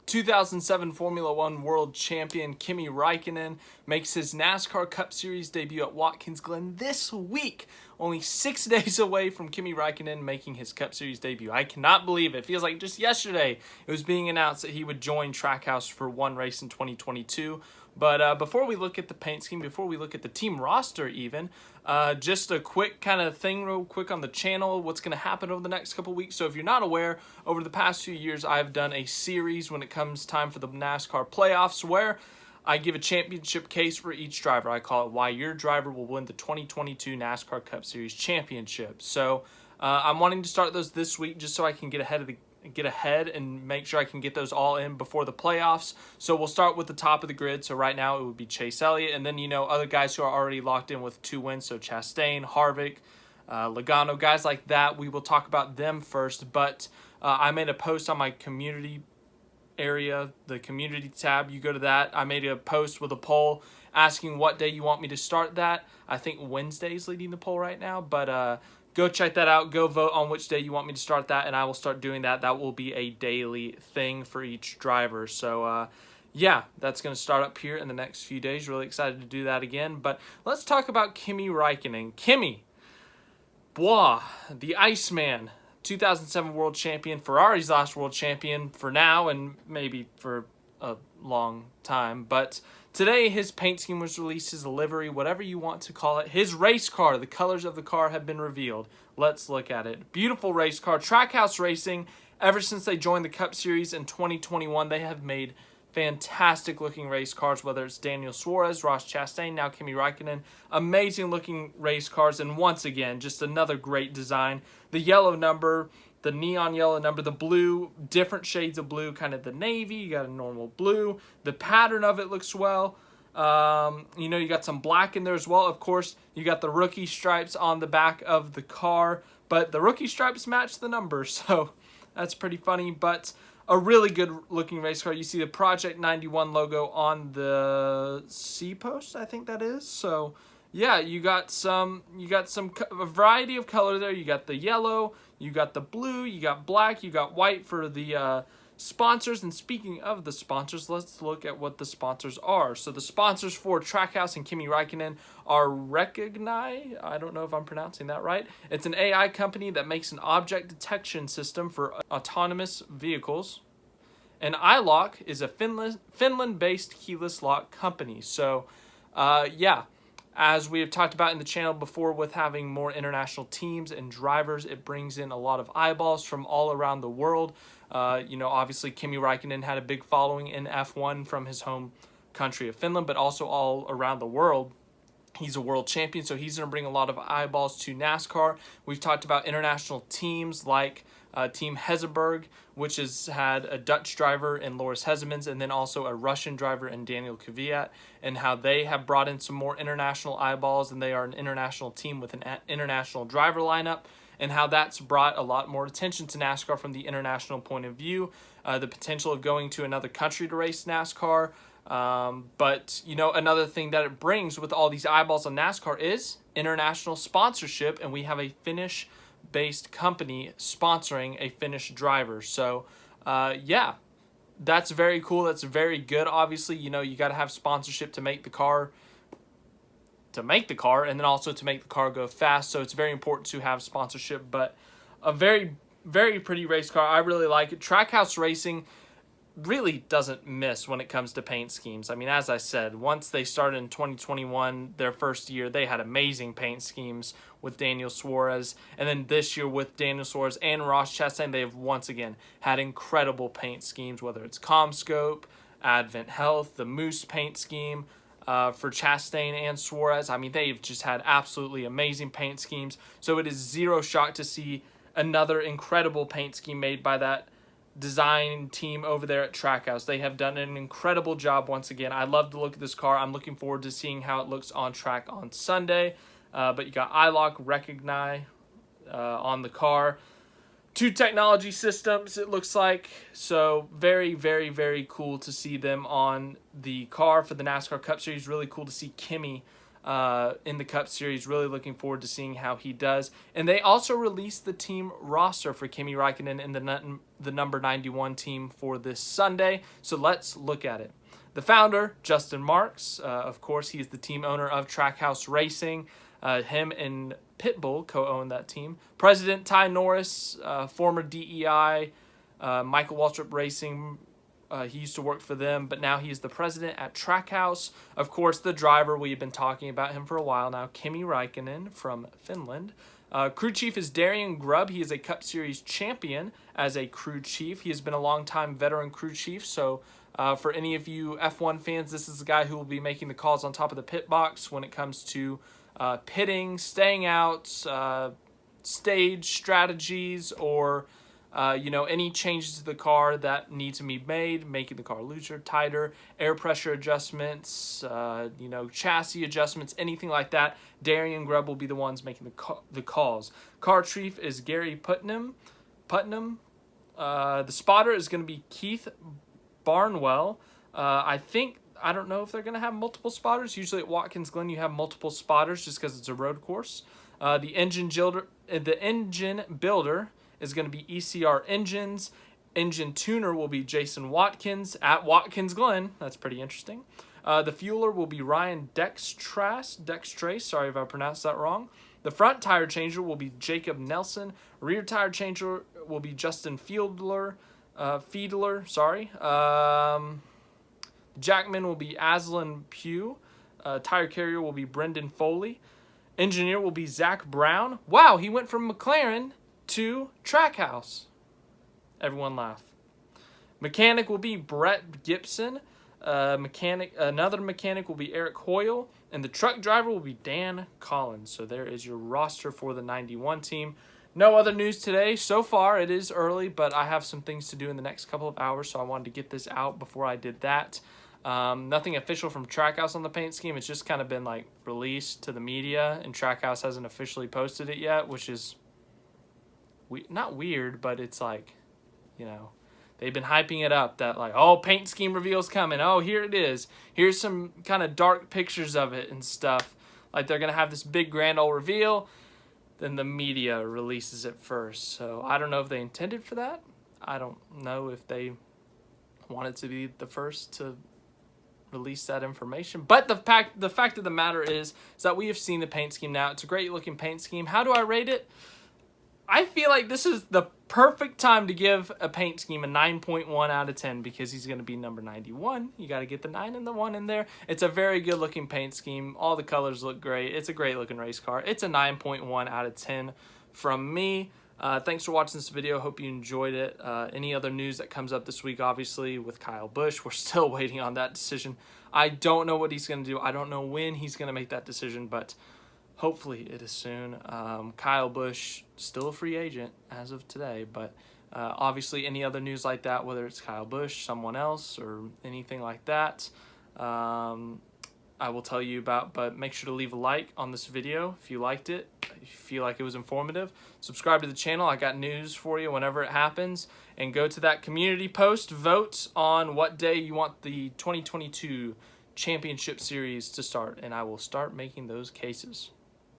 2007 Formula One World Champion Kimi Raikkonen makes his NASCAR Cup Series debut at Watkins Glen this week, only 6 days away from Kimi Raikkonen making his Cup Series debut. I cannot believe it. It feels like just yesterday it was being announced that he would join Trackhouse for one race in 2022. But before we look at the paint scheme, before we look at the team roster even, just a quick kind of thing real quick on the channel, what's going to happen over the next couple weeks. So if you're not aware, over the past few years, I've done a series when it comes time for the NASCAR playoffs where I give a championship case for each driver. I call it Why Your Driver Will Win the 2022 NASCAR Cup Series Championship. So I'm wanting to start those this week just so I can get ahead and make sure I can get those all in before the playoffs. So we'll start with the top of the grid. So right now it would be Chase Elliott, and then other guys who are already locked in with 2 wins. So Chastain, Harvick, Logano, guys like that. We will talk about them first. But I made a post on my community area, the community tab. You go to that. I made a post with a poll asking what day you want me to start that. I think Wednesday is leading the poll right now, but go check that out. Go vote on which day you want me to start that, and I will start doing that. That will be a daily thing for each driver. So, yeah, that's going to start up here in the next few days. Really excited to do that again. But let's talk about Kimi Raikkonen. Kimi, the Iceman, 2007 World Champion, Ferrari's last World Champion for now and maybe for a long time. But today, his paint scheme was released, his livery, whatever you want to call it. His race car, the colors of the car have been revealed. Let's look at it. Beautiful race car. Trackhouse Racing, ever since they joined the Cup Series in 2021, they have made fantastic looking race cars, whether it's Daniel Suarez, Ross Chastain, now Kimi Raikkonen. Amazing looking race cars, and once again, just another great design. The yellow number, the neon yellow number, the blue, different shades of blue, kind of the navy, you got a normal blue. The pattern of it looks well. You got some black in there as well. Of course, you got the rookie stripes on the back of the car, but the rookie stripes match the numbers, so that's pretty funny. But a really good looking race car. You see the Project 91 logo on the C post, I think that is. So yeah, you got a variety of color there. You got the yellow, you got the blue, you got black, you got white for the sponsors. And speaking of the sponsors, let's look at what the sponsors are. So the sponsors for Trackhouse and Kimi Raikkonen are Recogni. I don't know if I'm pronouncing that right. It's an AI company that makes an object detection system for autonomous vehicles. And iLoq is a Finland-based keyless lock company. So, yeah. As we have talked about in the channel before, with having more international teams and drivers, it brings in a lot of eyeballs from all around the world. Obviously Kimi Raikkonen had a big following in F1 from his home country of Finland, but also all around the world. He's a world champion, so he's going to bring a lot of eyeballs to NASCAR. We've talked about international teams like Team Hezerberg, which has had a Dutch driver in Loris Hezemans, and then also a Russian driver in Daniel Kvyat, and how they have brought in some more international eyeballs, and they are an international team with an international driver lineup, and how that's brought a lot more attention to NASCAR from the international point of view. The potential of going to another country to race NASCAR. But another thing that it brings with all these eyeballs on NASCAR is international sponsorship, and we have a Finnish-based company sponsoring a Finnish driver. So, yeah, that's very cool. That's very good. Obviously, you got to have sponsorship to make the car, and then also to make the car go fast. So it's very important to have sponsorship. But a very, very pretty race car. I really like it. Trackhouse Racing really doesn't miss when it comes to paint schemes. I mean, as I said, once they started in 2021, their first year, they had amazing paint schemes with Daniel Suarez. And then this year with Daniel Suarez and Ross Chastain, they have once again had incredible paint schemes, whether it's ComScope, Advent Health, the Moose paint scheme for Chastain and Suarez. I mean, they've just had absolutely amazing paint schemes. So it is zero shock to see another incredible paint scheme made by that design team over there at Trackhouse. They have done an incredible job once again. I love to look at this car. I'm looking forward to seeing how it looks on track on Sunday. But you got iLoq, Recogni on the car. 2 technology systems, it looks like. So very, very, very cool to see them on the car for the NASCAR Cup Series. Really cool to see Kimi in the Cup Series. Really looking forward to seeing how he does. And they also released the team roster for Kimi Raikkonen in the number 91 team for this Sunday. So let's look at it. The founder, Justin Marks, of course, he's the team owner of Trackhouse Racing. Him and Pitbull co-own that team. President Ty Norris, former DEI, Michael Waltrip Racing. He used to work for them, but now he's the president at Trackhouse. Of course, the driver, we've been talking about him for a while now, Kimi Raikkonen from Finland. Crew chief is Darian Grubb. He is a Cup Series champion as a crew chief. He has been a long-time veteran crew chief, so for any of you F1 fans, this is the guy who will be making the calls on top of the pit box when it comes to pitting, staying out, stage strategies, or any changes to the car that need to be made, making the car looser, tighter, air pressure adjustments, chassis adjustments, anything like that. Darian Grubb will be the ones making the calls. Car chief is Gary Putnam. The spotter is going to be Keith Barnwell. I don't know if they're going to have multiple spotters. Usually at Watkins Glen you have multiple spotters just because it's a road course. The engine builder is going to be ECR Engines. Engine tuner will be Jason Watkins at Watkins Glen. That's pretty interesting. The fueler will be Ryan Dextrace. Sorry if I pronounced that wrong. The front tire changer will be Jacob Nelson. Rear tire changer will be Justin Fiedler. Jackman will be Aslan Pugh. Tire carrier will be Brendan Foley. Engineer will be Zach Brown. Wow, he went from McLaren to Trackhouse. Everyone laugh. Mechanic will be Brett Gibson. Another mechanic will be Eric Hoyle. And the truck driver will be Dan Collins. So there is your roster for the 91 team. No other news today. So far, it is early, but I have some things to do in the next couple of hours, so I wanted to get this out before I did that. Nothing official from Trackhouse on the paint scheme. It's just kind of been released to the media, and Trackhouse hasn't officially posted it yet, which is not weird, but it's they've been hyping it up that paint scheme reveal's coming. Oh, here it is. Here's some kind of dark pictures of it and stuff. They're going to have this big grand old reveal. Then the media releases it first. So I don't know if they intended for that. I don't know if they wanted to be the first to release that information. But the fact of the matter is that we have seen the paint scheme now. It's a great looking paint scheme. How do I rate it? I feel like this is the perfect time to give a paint scheme a 9.1 out of 10 because he's going to be number 91. You got to get the 9 and the 1 in there. It's a very good looking paint scheme. All the colors look great. It's a great looking race car. It's a 9.1 out of 10 from me. Thanks for watching this video. Hope you enjoyed it. Any other news that comes up this week, obviously, with Kyle Busch, we're still waiting on that decision. I don't know what he's going to do. I don't know when he's going to make that decision, but hopefully it is soon. Kyle Busch, still a free agent as of today, but obviously any other news like that, whether it's Kyle Busch, someone else, or anything like that, I will tell you about, but make sure to leave a like on this video if you liked it, if you feel like it was informative. Subscribe to the channel. I got news for you whenever it happens. And go to that community post, vote on what day you want the 2022 Championship Series to start, and I will start making those cases.